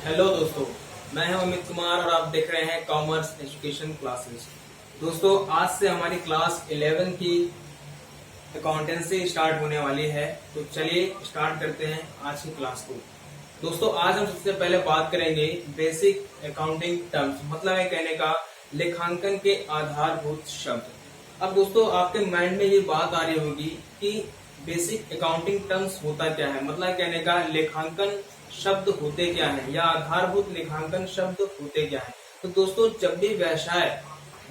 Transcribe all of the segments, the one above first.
Hello दोस्तों, मैं हूं अमित कुमार और आप देख रहे हैं कॉमर्स एजुकेशन क्लासेस। दोस्तों, आज से हमारी क्लास 11 की अकाउंटेंसी स्टार्ट होने वाली है। तो चलिए स्टार्ट करते हैं आज की क्लास को। दोस्तों, आज हम सबसे पहले बात करेंगे बेसिक अकाउंटिंग टर्म्स, मतलब है कहने का लेखांकन के आधारभूत शब्द। अब दोस्तों, आपके माइंड में ये बात आ रही होगी कि बेसिक अकाउंटिंग टर्म्स होता क्या है, मतलब कहने का लेखांकन शब्द होते क्या है या आधारभूत लेखांकन शब्द होते क्या है। तो दोस्तों, जब भी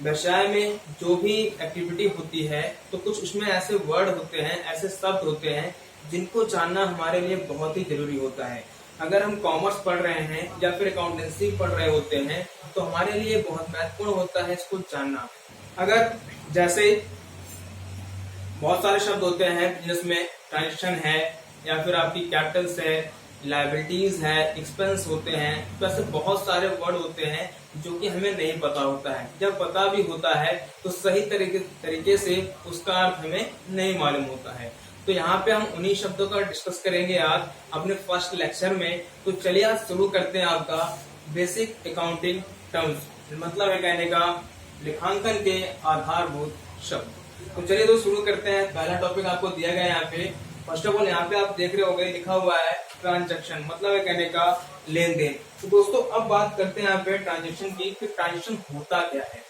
व्यवसाय में जो भी एक्टिविटी होती है तो कुछ उसमें ऐसे वर्ड होते हैं, ऐसे शब्द होते हैं जिनको जानना हमारे लिए बहुत ही जरूरी होता है। अगर हम कॉमर्स पढ़ रहे हैं या फिर अकाउंटेंसी पढ़ रहे होते हैं तो हमारे लिए बहुत महत्वपूर्ण होता है इसको जानना। अगर जैसे बहुत सारे शब्द होते हैं बिजनेस में, ट्रांजेक्शन है या फिर आपकी कैपिटल्स है, लायबिलिटीज है, एक्सपेंस होते हैं, तो ऐसे बहुत सारे वर्ड होते हैं जो कि हमें नहीं पता होता है। जब पता भी होता है तो सही तरीके से उसका अर्थ हमें नहीं मालूम होता है। तो यहाँ पे हम उन्हीं शब्दों का डिस्कस करेंगे आज अपने फर्स्ट लेक्चर में। तो चलिए आज शुरू करते हैं आपका बेसिक अकाउंटिंग टर्म्स, मतलब है कहने का लेखांकन के आधारभूत शब्द। तो चलिए तो शुरू करते हैं। पहला टॉपिक आपको दिया गया है यहाँ पे। फर्स्ट ऑफ ऑल यहाँ पे आप देख रहे होंगे लिखा हुआ है ट्रांजैक्शन, मतलब है कहने का लेन देन। तो दोस्तों, अब बात करते हैं यहाँ पे ट्रांजैक्शन की कि ट्रांजैक्शन होता क्या है।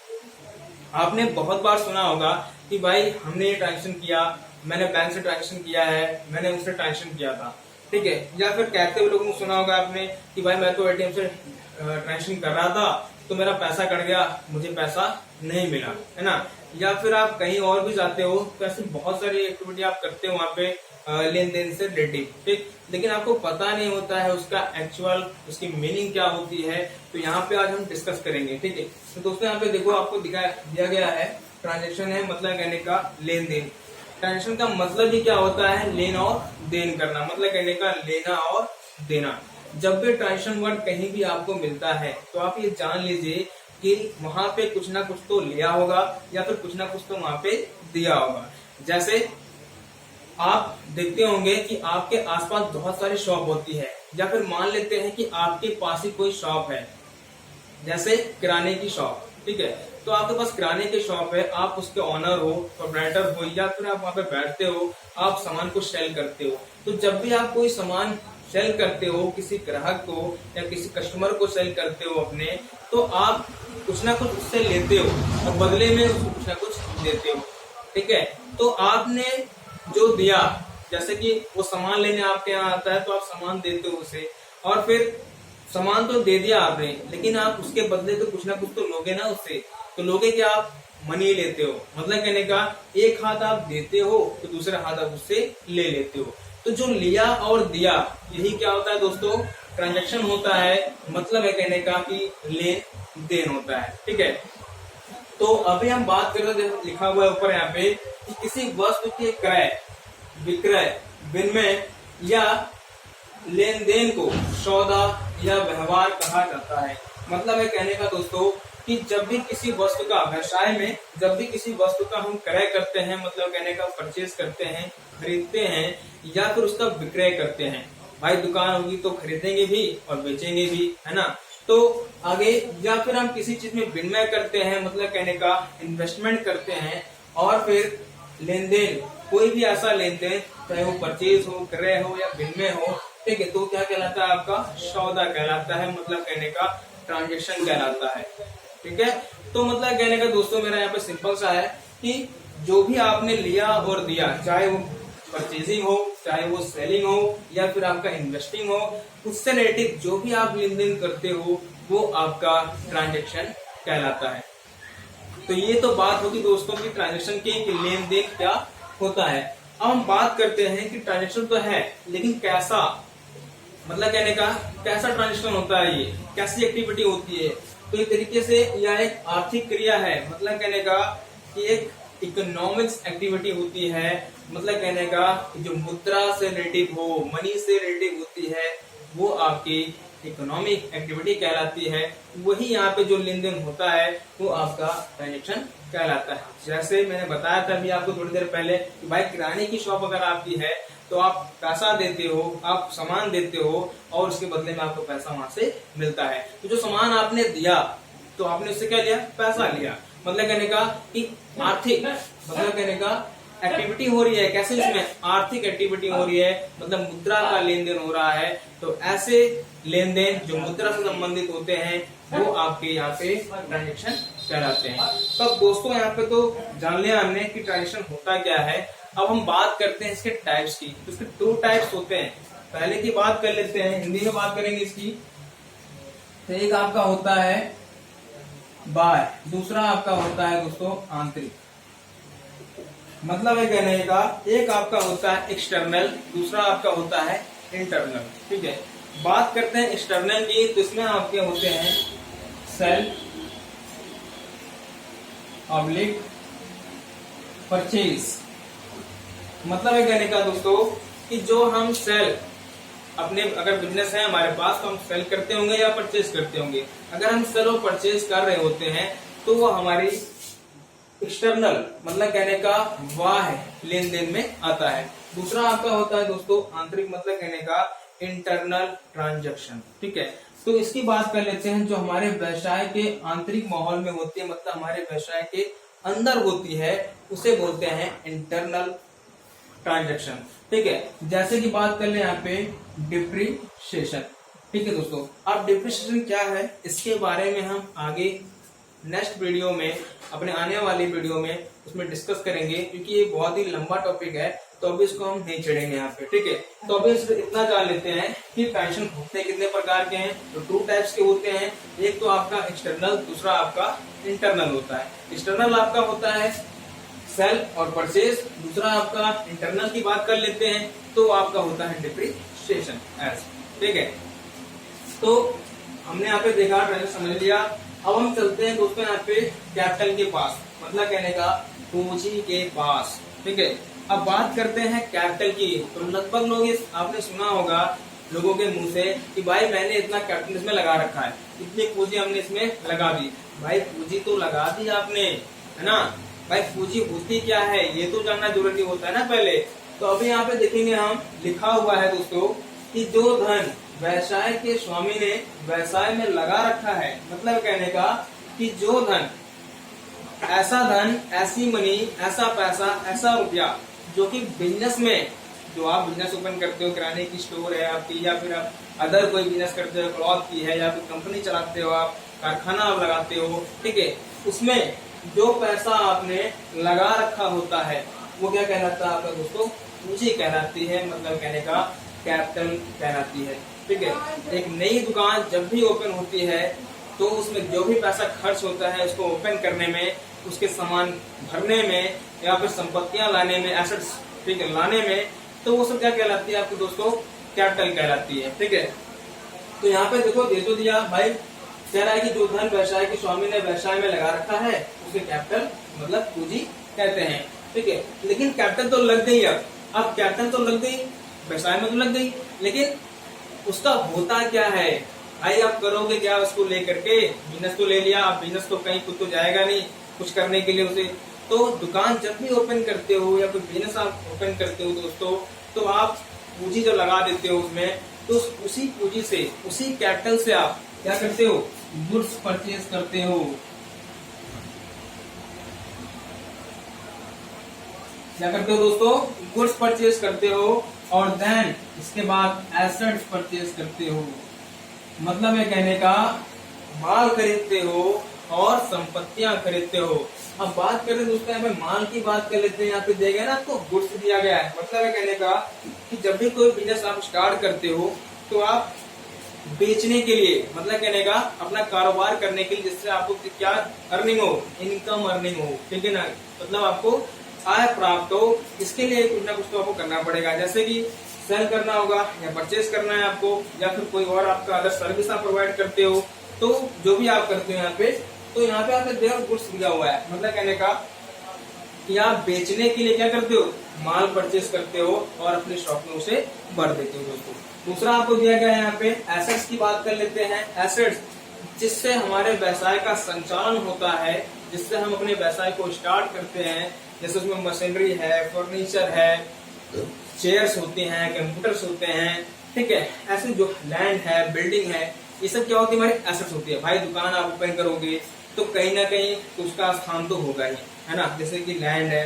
आपने बहुत बार सुना होगा कि भाई हमने ये ट्रांजैक्शन किया, मैंने बैंक से ट्रांजैक्शन किया है, मैंने उससे ट्रांजैक्शन किया था, ठीक है। या फिर कहते हुए लोगों को सुना होगा आपने कि भाई मैं तो एटीएम से ट्रांजैक्शन कर रहा था तो मेरा पैसा कट गया, मुझे पैसा नहीं मिला, है ना। या फिर आप कहीं और भी जाते हो तो ऐसी बहुत सारी एक्टिविटी आप करते हो वहाँ पे लेन देन से रिलेटिव, ठीक, लेकिन आपको पता नहीं होता है उसका एक्चुअल उसकी मीनिंग क्या होती है। तो यहाँ पे आज हम डिस्कस करेंगे, ठीक है। तो दोस्तों, यहाँ पे देखो आपको दिया गया है ट्रांजेक्शन है, मतलब कहने का लेन देन। ट्रांजेक्शन का मतलब ही क्या होता है, लेन और देन करना, मतलब कहने का लेना और देना। जब भी ट्रांजेक्शन वर्ड कहीं भी आपको मिलता है तो आप ये जान लीजिए कि वहां पे कुछ ना कुछ तो लिया होगा या फिर कुछ ना कुछ तो वहां पे दिया होगा। जैसे आप देखते होंगे कि आपके आसपास बहुत सारी शॉप होती है, या फिर मान लेते हैं कि आपके पास ही कोई शॉप है, जैसे किराने की शॉप, ठीक है। तो आपके पास किराने की शॉप है, आप उसके ऑनर हो, प्रोप्राइटर हो, या फिर आप वहां पे बैठते हो, आप सामान को सेल करते हो। तो जब भी आप कोई सामान सेल करते हो किसी ग्राहक को या किसी कस्टमर को सेल करते हो अपने, तो आप कुछ ना कुछ उससे लेते हो और बदले में उसको कुछ ना कुछ देते हो, ठीक है। तो आपने जो दिया, जैसे कि वो सामान लेने आपके यहाँ आता है तो आप सामान देते हो उसे, और फिर सामान तो दे दिया आपने, लेकिन आप उसके बदले तो कुछ ना कुछ तो लोगे ना उससे। तो लोगे क्या, आप मनी लेते हो, मतलब कहने का एक हाथ आप देते हो तो दूसरा हाथ आप उससे ले लेते हो। तो जो लिया और दिया, यही क्या होता है दोस्तों, ट्रांजैक्शन होता है, मतलब है कहने का कि लेन देन होता है, ठीक है। तो अभी हम बात कर रहे हैं, लिखा हुआ है ऊपर यहाँ पे कि किसी वस्तु के क्रय, विक्रय, विनिमय या लेन देन को सौदा या व्यवहार कहा जाता है। मतलब है कहने का दोस्तों कि जब भी किसी वस्तु का व्यवसाय में, जब भी किसी वस्तु का हम क्रय करते हैं, मतलब कहने का परचेज करते हैं, खरीदते हैं या फिर उसका विक्रय करते हैं। भाई दुकान होगी तो खरीदेंगे भी और बेचेंगे भी, है ना। तो आगे या फिर हम किसी चीज में विनिमय करते हैं, मतलब कहने का इन्वेस्टमेंट करते हैं, और फिर लेन देन, कोई भी ऐसा लेन देन, चाहे वो परचेज हो, क्रय हो या विनिमय हो, ठीक है, तो क्या कहलाता है, आपका सौदा कहलाता है, मतलब कहने का ट्रांजेक्शन कहलाता है, ठीक है। तो मतलब कहने का दोस्तों मेरा यहाँ पे सिंपल सा है कि जो भी आपने लिया और दिया, चाहे वो परचेजिंग हो, चाहे वो सेलिंग हो या फिर आपका इन्वेस्टिंग हो, उससे रिलेटेड जो भी आप लेन देन करते हो वो आपका ट्रांजेक्शन कहलाता है। तो ये तो बात होगी दोस्तों की ट्रांजेक्शन की, लेन देन क्या होता है। अब हम बात करते हैं कि ट्रांजेक्शन तो है, लेकिन कैसा, मतलब कहने का कैसा ट्रांजेक्शन होता है, ये कैसी एक्टिविटी होती है। तो एक तरीके से यह एक आर्थिक क्रिया है, मतलब कहने का कि एक इकोनॉमिक्स एक्टिविटी होती है, मतलब कहने का जो मुद्रा से रिलेटिव हो, मनी से रिलेटिव होती है, वो आपकी इकोनॉमिक एक्टिविटी कहलाती है। वही यहाँ पे जो लेन देन होता है वो आपका ट्रांजेक्शन कहलाता है। जैसे मैंने बताया था अभी आपको थोड़ी देर पहले कि भाई किराने की शॉप अगर आपकी है तो आप पैसा देते हो, आप सामान देते हो और उसके बदले में आपको पैसा वहां से मिलता है। तो जो सामान आपने दिया तो आपने उससे क्या लिया, पैसा लिया। मतलब कहने का कि आर्थिक, मतलब कहने का एक्टिविटी हो रही है, कैसे इसमें आर्थिक एक्टिविटी हो रही है, मतलब मुद्रा का लेन देन हो रहा है। तो ऐसे लेन देन जो मुद्रा से संबंधित होते हैं वो आपके यहाँ पे ट्रांजेक्शन कहलाते हैं। तो अब दोस्तों यहाँ पे तो जान लिया हमने कि ट्रांजेक्शन होता क्या है। अब हम बात करते हैं इसके टाइप्स की। तो इसके 2 टाइप्स होते हैं। पहले की बात कर लेते हैं, हिंदी में बात करेंगे इसकी। तो एक आपका होता है बाह्य, दूसरा आपका होता है दोस्तों आंतरिक। मतलब है कहने का, एक आपका होता है एक्सटर्नल, दूसरा आपका होता है इंटरनल। ठीक है, बात करते हैं एक्सटर्नल की। तो इसमें आपके होते हैं सेल, ऑब्लिक, परचेज। मतलब है कहने का दोस्तों कि जो हम सेल अपने, अगर बिजनेस है हमारे पास, तो हम सेल करते होंगे या परचेज करते होंगे। अगर हम सेल और परचेज कर रहे होते हैं तो वो हमारी एक्सटर्नल, मतलब कहने का बाह्य लेन देन में आता है। दूसरा आपका होता है दोस्तों आंतरिक, मतलब कहने का इंटरनल ट्रांजैक्शन। ठीक है, तो इसकी बात कर लेते हैं। जो हमारे व्यवसाय के आंतरिक माहौल में होती है, मतलब हमारे व्यवसाय के अंदर होती है, उसे बोलते हैं इंटरनल ट्रांजैक्शन। ठीक है, जैसे कि बात कर ले यहाँ पे डिप्रिसिएशन। ठीक है दोस्तों, अब डिप्रिसिएशन क्या है इसके बारे में हम आगे नेक्स्ट वीडियो में, अपने आने वाली वीडियो में उसमें डिस्कस करेंगे, क्योंकि ये बहुत ही लंबा टॉपिक है। तो अभी इसको हम नहीं चढ़ेंगे यहाँ पे। ठीक है, तो अभी इतना जान लेते हैं कि ट्रांजैक्शन होते कितने प्रकार के हैं। तो 2 टाइप्स के होते हैं। एक तो आपका एक्सटर्नल, दूसरा आपका इंटरनल होता है। एक्सटर्नल आपका होता है सेल और परचेज, दूसरा आपका इंटरनल की बात कर लेते हैं तो आपका होता है डिप्रिसिएशन। ठीक है, तो हमने यहाँ पे देखा, ट्रांजैक्शन समझ लिया। अब हम चलते हैं दोस्तों यहाँ पे कैपिटल के पास, मतलब कहने का पूंजी के पास। ठीक है, अब बात करते हैं कैपिटल की। तो लगभग लोग आपने सुना होगा लोगों के मुंह से कि भाई मैंने इतना कैपिटल इसमें लगा रखा है, इतनी पूंजी हमने इसमें लगा दी। भाई पूंजी तो लगा दी आपने, है ना। भाई पूंजी होती क्या है ये तो जानना जरूरी होता है ना पहले। तो अभी यहाँ पे देखेंगे हम, लिखा हुआ है दोस्तों कि जो धन व्यवसाय के स्वामी ने व्यवसाय में लगा रखा है, मतलब कहने का कि जो धन, ऐसा धन, ऐसी मनी, ऐसा पैसा, ऐसा रुपया जो कि बिजनेस में, जो आप बिजनेस ओपन करते हो, किराने की स्टोर है आपकी, या फिर आप अदर कोई बिजनेस करते हो, क्लॉथ की है, या फिर कंपनी चलाते हो, आप कारखाना आप लगाते हो। ठीक है, उसमें जो पैसा आपने लगा रखा होता है वो क्या कहलाता है आपका दोस्तों, पूंजी कहलाती है, मतलब कहने का कैपिटल कहलाती है। ठीक है, एक नई दुकान जब भी ओपन होती है तो उसमें जो भी पैसा खर्च होता है उसको ओपन करने में, उसके सामान भरने में, या फिर संपत्तियां लाने में, एसेट्स ठीक है लाने में, तो वो सब क्या कहलाती है आपके दोस्तों, कैपिटल कहलाती है। ठीक है, तो यहाँ पे देखो दे तो दिया भाई, कह रहा है कि जो धन व्यवसाय के स्वामी ने व्यवसाय में लगा रखा है उसे कैपिटल मतलब पूंजी कहते हैं। ठीक है, लेकिन कैपिटल तो लग गई, अब कैपिटल तो लग गई, व्यवसाय में तो लग गई, लेकिन उसका होता क्या है भाई, आप करोगे क्या उसको लेकर के। बिजनेस तो ले लिया, अब बिजनेस तो कहीं खुद तो जाएगा नहीं कुछ करने के लिए उसे। तो दुकान जब भी ओपन करते हो या कोई बिजनेस आप ओपन करते हो दोस्तों, तो आप पूंजी जब लगा देते हो उसमें, तो उसी पूंजी से, उसी कैपिटल से आप क्या करते हो, गुड्स परचेज करते हो। क्या करते हो दोस्तों, गुड्स परचेज करते हो, और देन इसके बाद एसेट्स परचेज करते हो। मतलब है कहने का माल खरीदते हो और संपत्तियां खरीदते हो। अब बात करें दोस्तों यहाँ पे माल की बात कर लेते हैं। यहाँ पे दिया गया ना आपको, गुड्स दिया गया है। मतलब है कहने का कि जब भी कोई बिजनेस आप स्टार्ट करते हो तो आप बेचने के लिए, मतलब कहने का अपना कारोबार करने के लिए, जिससे आपको क्या अर्निंग हो, इनकम अर्निंग हो। ठीक है ना, मतलब आपको आय प्राप्त हो, इसके लिए कुछ ना कुछ तो आपको करना पड़ेगा। जैसे कि सेल करना होगा या परचेज करना है आपको, या फिर कोई और आपका अदर सर्विस आप प्रोवाइड करते हो, तो जो भी आप करते हो यहाँ पे, तो यहाँ पे आपने देखो गुड्स दिया हुआ है। मतलब कहने का कि आप बेचने के लिए क्या करते हो, माल परचेज करते हो और अपने शॉप में उसे भर देते हो दोस्तों। दूसरा आपको दिया गया है यहाँ पे एसेट्स की बात कर लेते हैं। एसेट्स जिससे हमारे व्यवसाय का संचालन होता है, जिससे हम अपने व्यवसाय को स्टार्ट करते हैं, जैसे उसमें मशीनरी है, फर्नीचर है, चेयर्स होते हैं, कंप्यूटर्स होते हैं, ठीक है। ऐसे जो लैंड है, बिल्डिंग है, ये सब क्या होती है, हमारी एसेट्स होती है। भाई दुकान आप ओपन करोगे तो कहीं ना कहीं उसका स्थान तो होगा ही, है ना। जैसे कि लैंड है,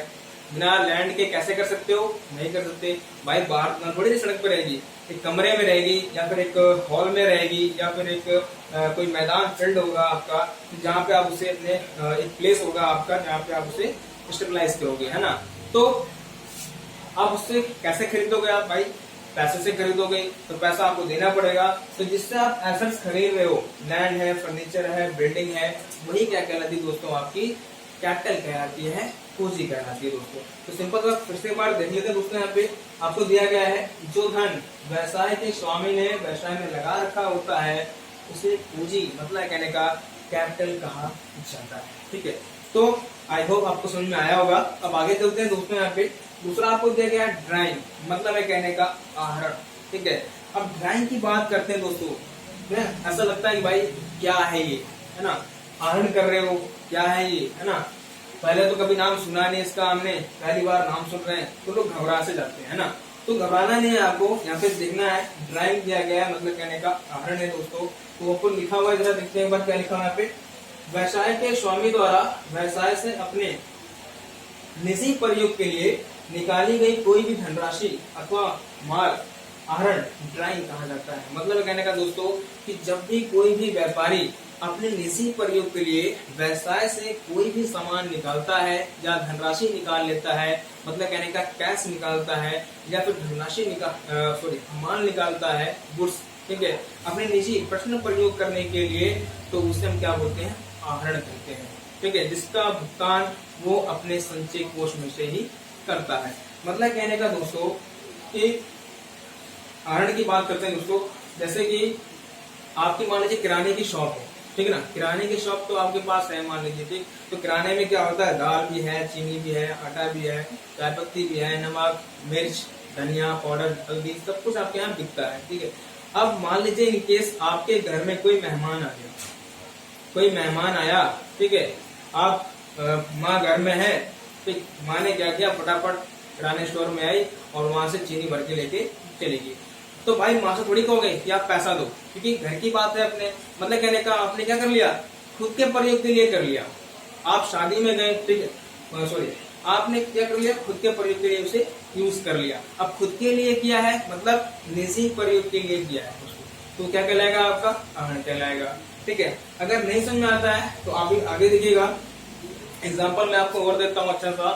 बिना लैंड के कैसे कर सकते हो, नहीं कर सकते। भाई बाहर थोड़ी सी सड़क पे रहेगी, एक कमरे में रहेगी, या फिर एक हॉल में रहेगी, या फिर एक कोई मैदान फील्ड होगा आपका, जहाँ पे आप उसे अपने एक प्लेस होगा आपका जहाँ पे आप उसे स्टेबलाइज करोगे, है ना। तो आप उससे कैसे खरीदोगे, आप भाई पैसे से खरीदोगे तो पैसा आपको देना पड़ेगा। तो जिससे आप एसेट्स खरीद रहे हो, लैंड है, फर्नीचर है, बिल्डिंग है, वही क्या कहलाती है दोस्तों, आपकी कैपिटल कहलाती है, पूंजी कहलाती है दोस्तों। तो सिंपल सा फिर से एक बार देख लेते हैं दोस्तों। यहाँ पे आपको दिया गया है, जो धन व्यवसाय के स्वामी ने व्यवसाय में लगा रखा होता है उसे पूंजी मतलब कहने का कैपिटल कहा जाता है, ठीक है। तो आई होप आपको समझ में आया होगा। अब आगे चलते हैं दोस्तों। यहाँ पे दूसरा आपको दिया गया है ड्राइंग, मतलब है कहने का आहरण, ठीक है। अब ड्राइंग की बात करते हैं दोस्तों। ऐसा लगता है कि भाई क्या है ये, है ना, आहरण कर रहे हो, क्या है ये, है ना। पहले तो कभी नाम सुना नहीं इसका, हमने पहली बार नाम सुन रहे हैं तो लोग घबरा से जाते हैं, है ना। तो घबराना नहीं है आपको, यहाँ पे देखना है ड्राइंग दिया गया है, मतलब कहने का आहरण है दोस्तों। तो ऊपर लिखा हुआ है, जरा देखते हैं एक बार क्या लिखा हुआ है यहाँ पे। व्यवसाय के स्वामी द्वारा व्यवसाय से अपने निजी प्रयोग के लिए निकाली गई कोई भी धनराशि अथवा माल आहरण ड्राइंग कहा जाता है। मतलब कहने का दोस्तों कि जब भी कोई भी व्यापारी अपने निजी प्रयोग के लिए व्यवसाय से कोई भी सामान निकालता है या धनराशि निकाल लेता है, मतलब कहने का कैश निकालता है या फिर धनराशि माल निकालता है, गुड्स, ठीक है, अपने निजी पर्सनल प्रयोग करने के लिए, तो उसे हम क्या बोलते हैं, आहरण कहते हैं, ठीक है। जिसका भुगतान वो अपने संचय कोष में से ही करता है। मतलब कहने का दोस्तों कि आहरण की बात करते हैं दोस्तों। जैसे कि आपकी मान लीजिए किराने की शॉप है, ठीक है ना। किराने की शॉप तो आपके पास है मान लीजिए, ठीक। तो किराने में क्या होता है, दाल भी है, चीनी भी है, आटा भी है, चाय पत्ती भी है, नमक, मिर्च, धनिया पाउडर, हल्दी, सब कुछ आपके यहाँ बिकता है, ठीक है। अब मान लीजिए इन केस आपके घर में कोई मेहमान आ गया, कोई मेहमान आया, ठीक है। आप माँ घर में है, ठीक। माँ ने क्या किया, फटाफट किराने स्टोर में आई और वहां से चीनी भर के लेके चली गई। तो भाई माँ से थोड़ी कहोगे कि आप पैसा दो, क्योंकि घर की बात है अपने, मतलब कहने का आपने क्या कर लिया, खुद के प्रयोग के लिए कर लिया। आप शादी में गए, ठीक है, सॉरी, आपने क्या कर लिया, खुद के प्रयोग के लिए उसे यूज कर लिया। अब खुद के लिए किया है मतलब निजी प्रयोग के लिए किया है उसको, तो क्या कहलाएगा, आपका आहरण कहलाएगा, ठीक है। अगर नहीं समझ में आता है तो आप आगे देखिएगा। एग्जाम्पल मैं आपको और देता हूँ अच्छा सा।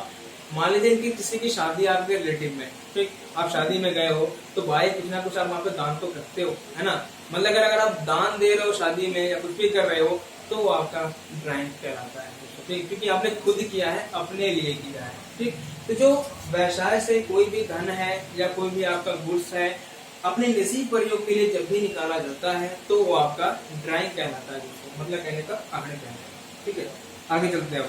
मान लीजिए कि किसी की शादी आपके रिलेटिव में, ठीक, आप शादी में गए हो तो भाई कुछ ना कुछ आप वहाँ पे दान तो करते हो, है ना। मतलब अगर आप दान दे रहे हो शादी में या कुछ भी कर रहे हो तो वो आपका ड्राइंग कहलाता है, ठीक, क्योंकि आपने खुद किया है, अपने लिए किया है, ठीक। तो जो व्यवसाय से कोई भी धन है या कोई भी आपका गुड्स है अपने निजी प्रयोग के लिए जब भी निकाला जाता है तो वो आपका ड्राइंग कहलाता है दोस्तों, मतलब कहने का आहरण कहलाता है, ठीक है। आगे चलते हैं।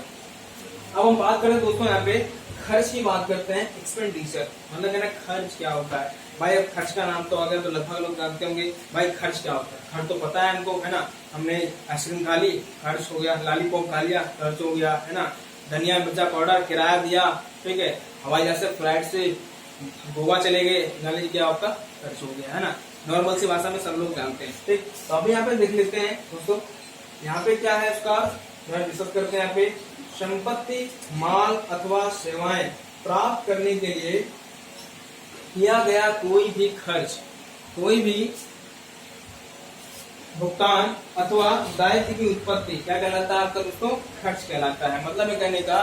अब हम बात करें दोस्तों यहाँ पे खर्च की बात करते हैं, एक्सपेंडिचर, मतलब कहना खर्च क्या होता है। भाई अब खर्च का नाम तो आ गया तो लगभग लोग जानते होंगे भाई खर्च क्या होता है। खर्च तो पता है हमको, है ना। हमने आइसक्रीम खा ली, खर्च हो गया, लॉलीपॉप खा लिया, खर्च हो गया, है ना। धनिया मिर्चा पाउडर किराया दिया, ठीक है। हवाई जहाज से फ्लाइट से गोवा चले गए, मान लीजिए क्या आपका खर्च हो गया, है ना। नॉर्मल सी भाषा में सब लोग जानते हैं, ठीक। तो अभी यहाँ पे देख लेते हैं दोस्तों, यहाँ पे क्या है उसका डिस्कस करते हैं। यहाँ पे संपत्ति, माल अथवा सेवाएं प्राप्त करने के लिए किया गया कोई भी खर्च, कोई भी भुगतान अथवा दायित्व की उत्पत्ति क्या कहलाता है आपका दोस्तों, खर्च कहलाता है। मतलब कहने का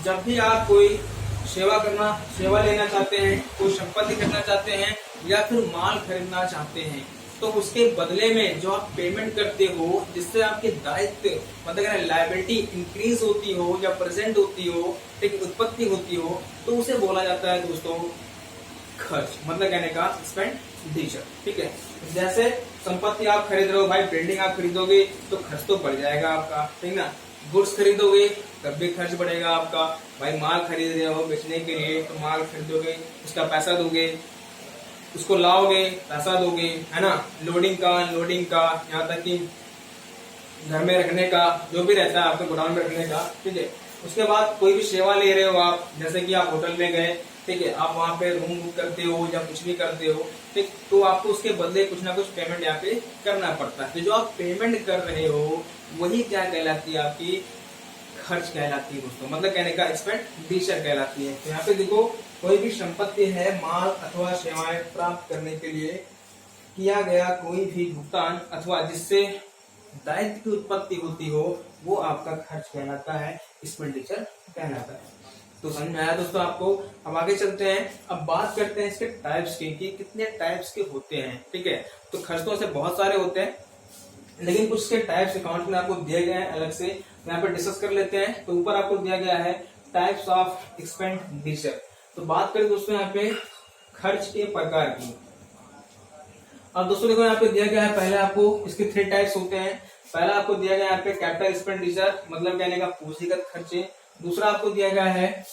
जब भी आप कोई सेवा लेना चाहते हैं, कोई संपत्ति खरीदना चाहते हैं या फिर माल खरीदना चाहते हैं, तो उसके बदले में जो आप पेमेंट करते हो, जिससे आपके दायित्व मतलब लायबिलिटी इंक्रीज होती हो या प्रेजेंट होती हो, एक उत्पत्ति होती हो, तो उसे बोला जाता है दोस्तों खर्च, मतलब कहने का एक्सपेंडिचर, ठीक है। जैसे संपत्ति आप खरीद रहे हो, भाई बिल्डिंग आप खरीदोगे तो खर्च तो बढ़ जाएगा आपका, ठीक ना। गुड्स खरीदोगे तब भी खर्च बढ़ेगा आपका। भाई माल खरीद रहे हो बेचने के लिए तो माल खरीदोगे, उसका पैसा दोगे, उसको लाओगे, पैसा दोगे, है ना। लोडिंग का, अनलोडिंग का, यहाँ तक कि घर में रखने का, जो भी रहता है आपके गोडाउन में रखने का, ठीक है। उसके बाद कोई भी सेवा ले रहे हो आप, जैसे कि आप होटल में गए, ठीक है, आप वहां पे रूम बुक करते हो या कुछ भी करते हो, ठीक, तो आपको उसके बदले कुछ ना कुछ पेमेंट यहाँ पे करना पड़ता है। तो जो आप पेमेंट कर रहे हो वही क्या कहलाती है, आपकी खर्च कहलाती है दोस्तों, मतलब कहने का एक्सपेंडिचर कहलाती है। तो यहाँ पे देखो, कोई भी संपत्ति है, माल अथवा सेवाएं प्राप्त करने के लिए किया गया कोई भी भुगतान अथवा जिससे दायित्व की उत्पत्ति होती हो, वो आपका खर्च कहलाता है, एक्सपेंडिचर कहलाता है। तो समझ में आया दोस्तों आपको। अब आगे चलते हैं, अब बात करते हैं इसके टाइप्स की कि कितने टाइप्स के होते हैं। ठीक है, तो खर्च तो ऐसे बहुत सारे होते हैं, लेकिन कुछ के टाइप्स अकाउंट में आपको दिए गए हैं अलग से, यहाँ पे डिस्कस कर लेते हैं। तो ऊपर आपको दिया गया है टाइप्स ऑफ एक्सपेंडिचर। तो बात करें दोस्तों यहाँ पे खर्च के प्रकार की। अब दोस्तों देखो, यहाँ पे दिया गया है, पहले आपको इसके 3 टाइप्स होते हैं। पहला आपको दिया गया है यहाँ पे कैपिटल एक्सपेंडिचर, मतलब कहने का पूंजीगत खर्चे। दूसरा आपको दिया गया है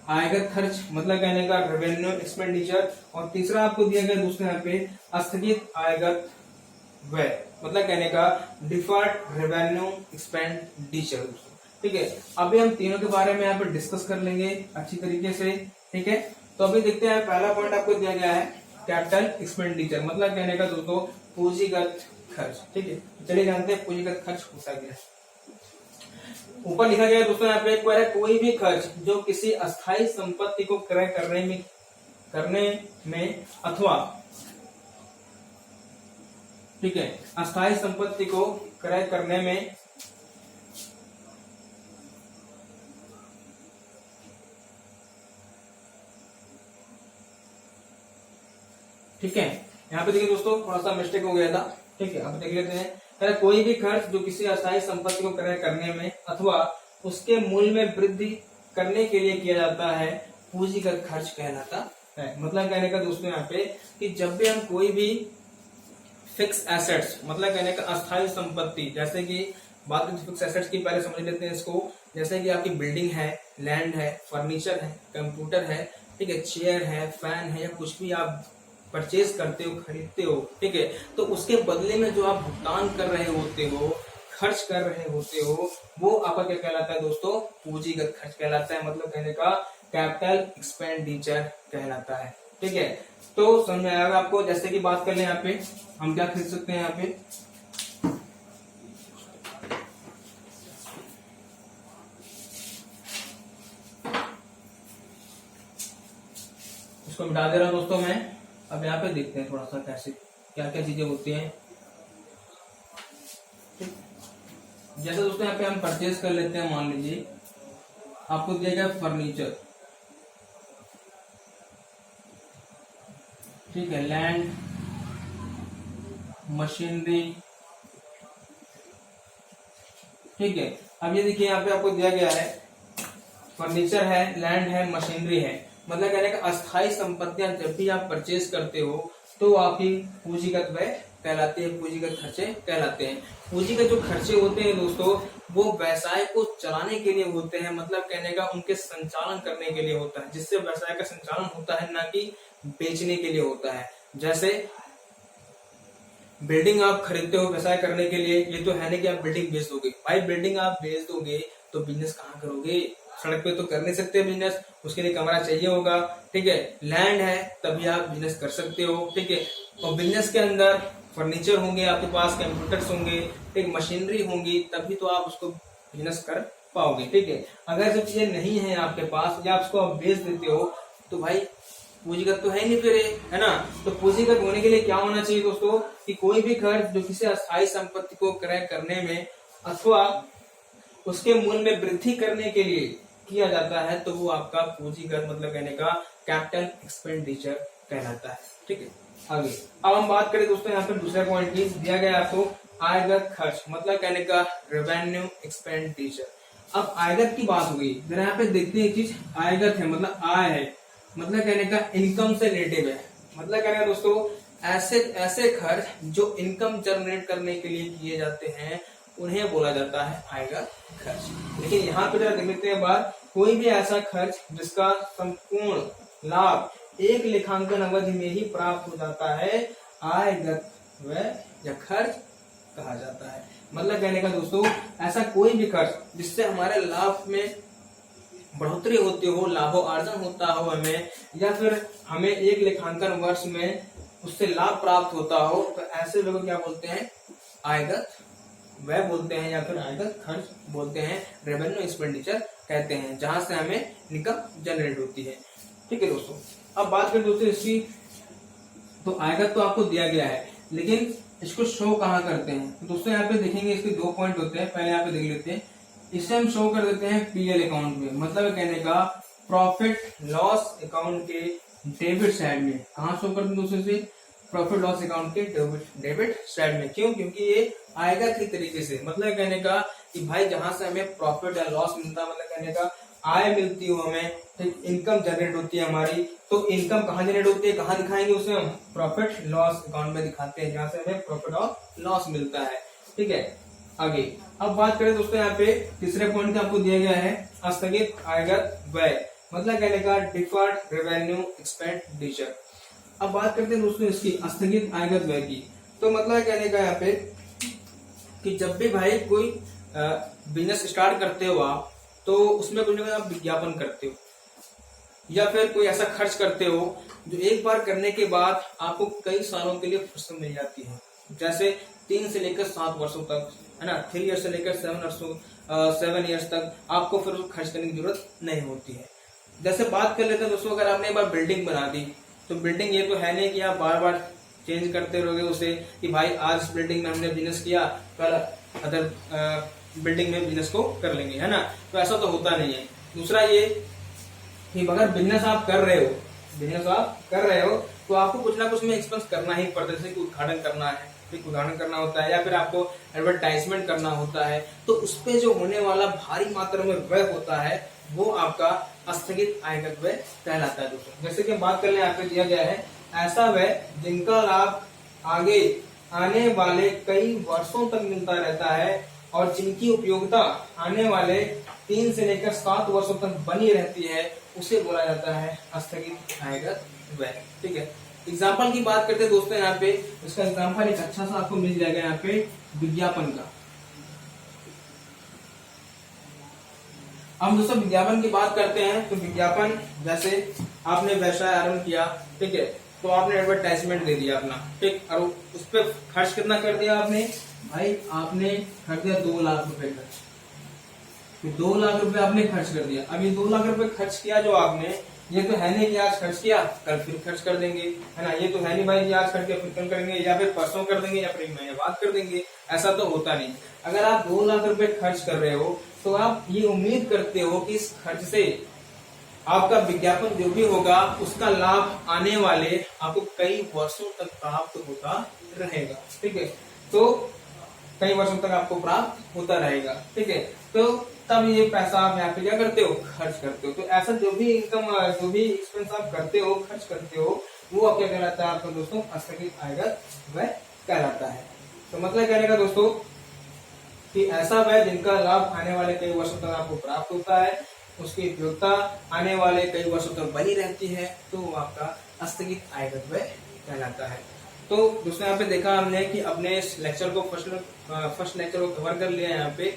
आयगत खर्च, मतलब कहने का रेवेन्यू एक्सपेंडिचर। और तीसरा आपको दिया गया दोस्तों यहाँ पे स्थगित आयगत व्यय, मतलब कहने का डिफर्ड रेवेन्यू एक्सपेंडिचर। ठीक है, अभी हम तीनों के बारे में यहाँ पे डिस्कस कर लेंगे अच्छी तरीके से। ठीक है, तो अभी देखते हैं, पहला पॉइंट आपको दिया गया है कैपिटल एक्सपेंडिचर, मतलब कहने का दोस्तों पूंजीगत खर्च। ठीक है, चलिए जानते हैं पूंजीगत खर्च होता क्या है। ऊपर लिखा गया है दोस्तों यहाँ पे, कोई भी खर्च जो किसी अस्थायी संपत्ति को क्रय करने में अथवा, ठीक है, अस्थायी संपत्ति को क्रय करने में ठीक है, यहाँ पे देखिए दोस्तों, थोड़ा सा मिस्टेक हो गया था। ठीक है, अब देख लेते हैं। कोई भी खर्च जो किसी अस्थायी संपत्ति को क्रय करने में अथवा उसके मूल्य में वृद्धि करने के लिए किया जाता है, पूंजीगत खर्च कहलाता है। मतलब कहने का दोस्तों यहाँ पे कि जब भी हम कोई भी फिक्स एसेट्स, मतलब कहने का अस्थायी संपत्ति, जैसे कि बात करें फिक्स एसेट्स की, पहले समझ लेते हैं इसको। जैसे कि आपकी बिल्डिंग है, लैंड है, फर्नीचर है, कंप्यूटर है, ठीक है, चेयर है, फैन है, या कुछ भी आप परचेज करते हो, खरीदते हो, ठीक है, तो उसके बदले में जो आप भुगतान कर रहे होते हो, खर्च कर रहे होते हो, वो आपका क्या कहलाता है दोस्तों, पूंजीगत खर्च कहलाता है, मतलब कहने का कैपिटल एक्सपेंडिचर कहलाता है। ठीक है, तो समझ में आएगा आपको। जैसे कि बात कर ले, यहाँ पे हम क्या खरीद सकते हैं, यहाँ पे इसको मिटा दे रहा हूं दोस्तों मैं। अब यहाँ पे देखते हैं थोड़ा सा कैसे क्या क्या चीजें होती हैं। जैसे दोस्तों यहाँ पे हम परचेज कर लेते हैं, मान लीजिए आपको दिया गया फर्नीचर, ठीक है, लैंड, मशीनरी, ठीक है। अब ये देखिए, यहाँ पे आपको दिया गया है फर्नीचर है, लैंड है, मशीनरी है, मतलब कहने का अस्थायी संपत्तियां जब भी आप परचेज करते हो तो आपकी पूंजीगत व्यय कहलाते हैं, पूंजीगत खर्चे कहलाते हैं। पूंजीगत जो खर्चे होते हैं दोस्तों, वो व्यवसाय को चलाने के लिए होते हैं, मतलब कहने का उनके संचालन करने के लिए होता है, जिससे व्यवसाय का संचालन होता है, ना कि बेचने के लिए होता है। जैसे बिल्डिंग आप खरीदते हो व्यवसाय करने के लिए, ये तो है नहीं कि आप बिल्डिंग बेच दोगे। भाई बिल्डिंग आप बेच दोगे तो बिजनेस कहाँ करोगे, सड़क पे तो कर नहीं सकते बिजनेस, उसके लिए कमरा चाहिए होगा। ठीक है, लैंड है तभी आप बिजनेस कर सकते हो। ठीक है, और बिजनेस के अंदर फर्नीचर होंगे आपके पास, कंप्यूटर्स होंगे, ठीक, मशीनरी होंगी, तभी तो आप उसको बिजनेस कर पाओगे। ठीक है, अगर जो चीजें नहीं है आपके पास या उसको आप बेच देते हो तो भाई पूंजीगत तो है नहीं फिर, है ना। तो पूंजीगत होने के लिए क्या होना चाहिए दोस्तों, कि कोई भी खर्च जो किसी अस्थायी संपत्ति को क्रय करने में अथवा उसके मूल्य में वृद्धि करने के लिए किया जाता है, तो वो आपका पूंजीगत, मतलब कहने का कैपिटल एक्सपेंडिचर कहलाता है। ठीक है, आगे अब हम बात करें दोस्तों यहाँ पे दूसरे पॉइंट की, दिया गया आपको आयगत खर्च, मतलब कहने का रेवेन्यू एक्सपेंडिचर। अब आयगत की बात हो गई, जरा यहाँ पे देखते हैं चीज, आयगत है मतलब आय है, मतलब कहने का इनकम से रिलेटिव है, मतलब कहने का दोस्तों ऐसे खर्च जो इनकम जनरेट करने के लिए किए जाते हैं, उन्हें बोला जाता है आयगत खर्च। लेकिन यहाँ पे जरा देख लेते हैं बात, कोई भी ऐसा खर्च जिसका संपूर्ण लाभ एक लेखांकन अवधि में ही प्राप्त हो जाता है, आयगत व्यय या खर्च कहा जाता है। मतलब कहने का दोस्तों, ऐसा कोई भी खर्च जिससे हमारे लाभ में बढ़ोतरी होती हो, लाभोर्जन होता हो हमें, या फिर हमें एक लेखांकन वर्ष में उससे लाभ प्राप्त होता हो, तो ऐसे लोग क्या बोलते हैं, आयगत व्यय बोलते हैं, या फिर आयगत खर्च बोलते हैं, रेवेन्यू एक्सपेंडिचर कहते हैं, जहां से हमें इनकम जनरेट होती है। ठीक है दोस्तों, अब बात करें दोस्तों इसकी, तो आयगत तो आपको दिया गया है, लेकिन इसको शो कहाँ करते हैं? तो दोस्तों यहाँ पे देखेंगे इसके 2 पॉइंट होते हैं, पहले यहाँ पे देख लेते हैं। इसे हम शो कर देते हैं पीएल अकाउंट में, मतलब कहने का प्रॉफिट लॉस अकाउंट के डेबिट साइड में। कहाँ शो करते हैं दोस्तों से? प्रॉफिट लॉस अकाउंट के डेबिट साइड में। क्यों? क्योंकि ये आयगत के तरीके से, मतलब कहने का कि भाई जहां से हमें प्रॉफिट या लॉस मिलता है, मतलब कहने का आय मिलती हो हमें, इनकम जनरेट होती है हमारी, तो इनकम कहाँ जनरेट होती है, कहाँ दिखाएंगे उसे हम? प्रॉफिट लॉस अकाउंट में दिखाते हैं, जहां से हमें प्रॉफिट और लॉस मिलता है। ठीक है, आगे अब बात करें दोस्तों, यहाँ पे तीसरे पॉइंट का आपको दिया गया है आस्थगित आयगत व्यय, मतलब कहने का डिफर्ड रेवेन्यू एक्सपेंडिचर। अब बात करते हैं दोस्तों इसकी आस्थगित आयगत व्यय की, तो मतलब कहने का यहाँ पे कि जब भी भाई कोई बिजनेस स्टार्ट करते हो आप, तो उसमें कुछ ना कुछ आप विज्ञापन करते हो, या फिर कोई ऐसा खर्च करते हो जो एक बार करने के बाद आपको कई सालों के लिए फुर्सत मिल जाती है, जैसे 3 से लेकर 7 वर्षों तक, है ना, 3 ईयर से लेकर 7 ईयर्स तक आपको फिर खर्च करने की जरूरत नहीं होती है। जैसे बात कर लेते हैं दोस्तों, अगर आपने एक बार बिल्डिंग बना दी, तो बिल्डिंग ये तो है नहीं कि आप बार बार चेंज करते रहोगे उसे, कि भाई आज इस बिल्डिंग में हमने बिजनेस किया, कल अदर बिल्डिंग में बिजनेस को कर लेंगे, है ना, तो ऐसा तो होता नहीं है। दूसरा ये कि अगर बिजनेस आप कर रहे हो, तो आपको कुछ ना कुछ में एक्सपेंस करना ही पड़ता है, जैसे कि उद्घाटन करना है, उद्घाटन करना होता है, या फिर आपको एडवर्टाइजमेंट करना होता है, तो उस पे जो होने वाला भारी मात्रा में व्यय होता है, वो आपका आस्थगित आयगत व्यय कहलाता है दोस्तों। जैसे कि बात कर ले, यहाँ पे दिया गया है ऐसा व्यय जिनका लाभ आगे आने वाले कई वर्षों तक मिलता रहता है और जिनकी उपयोगिता आने वाले 3 से लेकर 7 वर्षों तक बनी रहती है, उसे बोला जाता है आस्थगित आयगत व्यय। ठीक है, एग्जाम्पल की बात करते हैं दोस्तों, यहाँ पे इसका एग्जाम्पल एक अच्छा सा आपको मिल जाएगा यहाँ पे विज्ञापन का। हम दोस्तों विज्ञापन की बात करते हैं, तो विज्ञापन जैसे आपने व्यवसाय आरंभ किया, ठीक है, तो आपने एडवर्टाइजमेंट दे दिया अपना, ठीक, और उस पर खर्च कितना कर दिया आपने? भाई आपने कर दिया 2 लाख रुपए खर्च, तो 2 लाख रुपए आपने खर्च कर दिया। अब ये 2 लाख रुपए खर्च किया जो आपने, ये तो है नहीं कि आज खर्च किया कल फिर खर्च कर देंगे, है ना, ये तो है नहीं भाई कि आज करके फिर कल करेंगे, या फिर परसों कर देंगे, या फिर 1 महीने बाद कर देंगे, ऐसा तो होता नहीं। अगर आप 2 लाख रुपए खर्च कर रहे हो, तो आप ये उम्मीद करते हो कि इस खर्च से आपका विज्ञापन जो भी होगा उसका लाभ आने वाले आपको कई वर्षों तक प्राप्त होता रहेगा। ठीक है, तो कई वर्षों तक आपको प्राप्त होता रहेगा। ठीक है, तो तब ये पैसा आप यहाँ पे क्या करते हो? खर्च करते हो। तो ऐसा जो भी इनकम, जो भी एक्सपेंस आप करते हो, खर्च करते हो, वो आप क्या कहलाता है आपको दोस्तों? आस्थगित आयगत व्यय कहलाता है। तो मतलब कहने का दोस्तों कि ऐसा व्यय जिनका लाभ आने वाले कई वर्षों तक आपको प्राप्त होता है, उसकी उपयोगिता आने वाले कई वर्षों तक बनी रहती है, तो वो आपका आस्थगित आयगत व्यय कहलाता है। तो दोस्तों यहाँ पे देखा हमने कि अपने इस लेक्चर को फर्स्ट लेक्चर को कवर कर लिया यहाँ पे,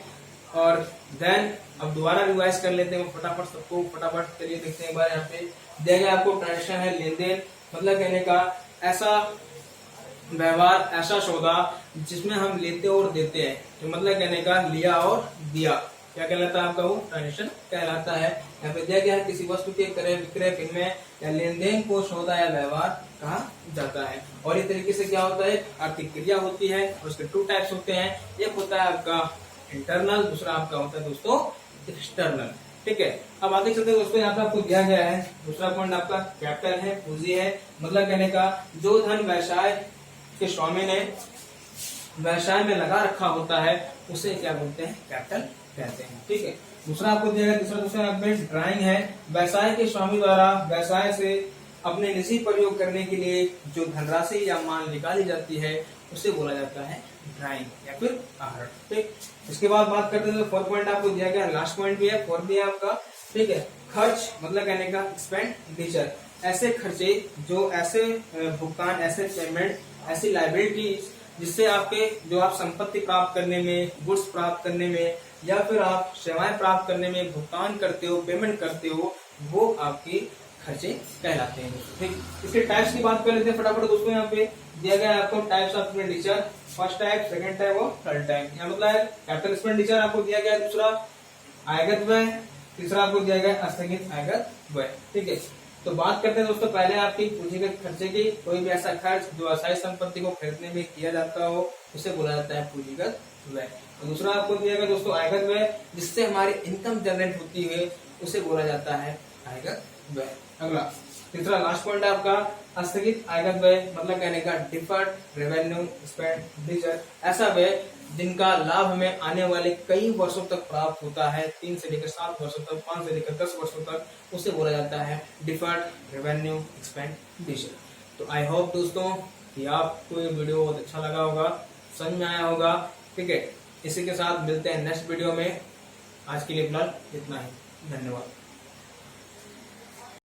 और देन अब दोबारा रिवाइज कर लेते हैं फटाफट, सबको फटाफट करिए, देखते हैं एक बार। यहाँ पे दिया गया आपको ट्रांजेक्शन है लेन देन, मतलब कहने का ऐसा व्यवहार, ऐसा सौदा जिसमें हम लेते और देते हैं, तो मतलब कहने का लिया और दिया, क्या कहलाता है आपका? वो ट्रांजेक्शन कहलाता है। यहाँ पे दिया गया है किसी वस्तु के क्रय विक्रय विनिमय या लेन देन को सौदा या व्यवहार कहा जाता है। और इस तरीके से क्या होता है? आर्थिक क्रिया होती है, और उसके 2 टाइप्स होते हैं, एक होता है आपका इंटरनल, दूसरा आपका होता है दोस्तों एक्सटर्नल। ठीक है, अब आगे चलते हैं दोस्तों, यहाँ पे आपको दिया गया है दूसरा पॉइंट आपका कैपिटल है, पूंजी है, मतलब कहने का जो धन व्यवसाय के स्वामी ने व्यवसाय में लगा रखा होता है, उसे क्या बोलते हैं? कैपिटल कहते हैं। ठीक है, दूसरा आपको दिया गया दूसरा ड्राइंग है, व्यवसाय के स्वामी द्वारा व्यवसाय से अपने निजी प्रयोग करने के लिए जो धनराशि या माल निकाली जाती है, उसे बोला जाता है ड्राइंग या फिर आहरण। ठीक, इसके बाद बात करते हैं तो 4 पॉइंट आपको दिया गया, लास्ट पॉइंट भी है, 4 भी है आपका। ठीक है, खर्च मतलब कहने का एक्सपेंडिचर, ऐसे खर्चे जो ऐसे भुगतान, ऐसे पेमेंट, ऐसी लाइबिलिटी जिससे आपके जो आप संपत्ति प्राप्त करने में, गुड्स प्राप्त करने में या फिर आप सेवाएं प्राप्त करने में भुगतान करते हो, पेमेंट करते हो, वो आपके खर्चे कहलाते हैं। ठीक, इसके टाइप्स की बात कर लेते हैं फटाफट दोस्तों। यहाँ पे दिया गया है आपको types of expenditure, first type, second type और थर्ड टाइप। यहाँ मतलब कैपिटल एक्सपेंडिचर आपको दिया गया है, दूसरा आयगत व्यय, तीसरा आपको दिया गया आस्थगित आयगत व्यय। ठीक है, तो बात करते हैं दोस्तों पहले आपकी पूंजीगत खर्चे की। कोई भी ऐसा खर्च जो अस्थायी संपत्ति को खरीदने में किया जाता हो उसे बोला जाता है पूंजीगत व्यय। तो दूसरा आपको दिया गया दोस्तों आयगत व्यय, जिससे हमारी इनकम जनरेट होती है उसे बोला जाता है आयगत व्यय। अगला तीसरा लास्ट पॉइंट है आपका आस्थगित आयगत व्यय, मतलब कहने का डिफर्ड रेवेन्यू एक्सपेंडिचर, ऐसा व्यय जिनका लाभ हमें आने वाले कई वर्षों तक प्राप्त होता है, 3 से लेकर 7 वर्षों तक, 5 से लेकर 10 वर्षों तक, उसे बोला जाता है डिफर्ड रेवेन्यू एक्सपेंडिचर। तो आई होप दोस्तों कि आपको ये वीडियो बहुत अच्छा लगा होगा, समझ में आया होगा। ठीक है, इसी के साथ मिलते हैं नेक्स्ट वीडियो में। आज के लिए फिलहाल इतना ही, धन्यवाद।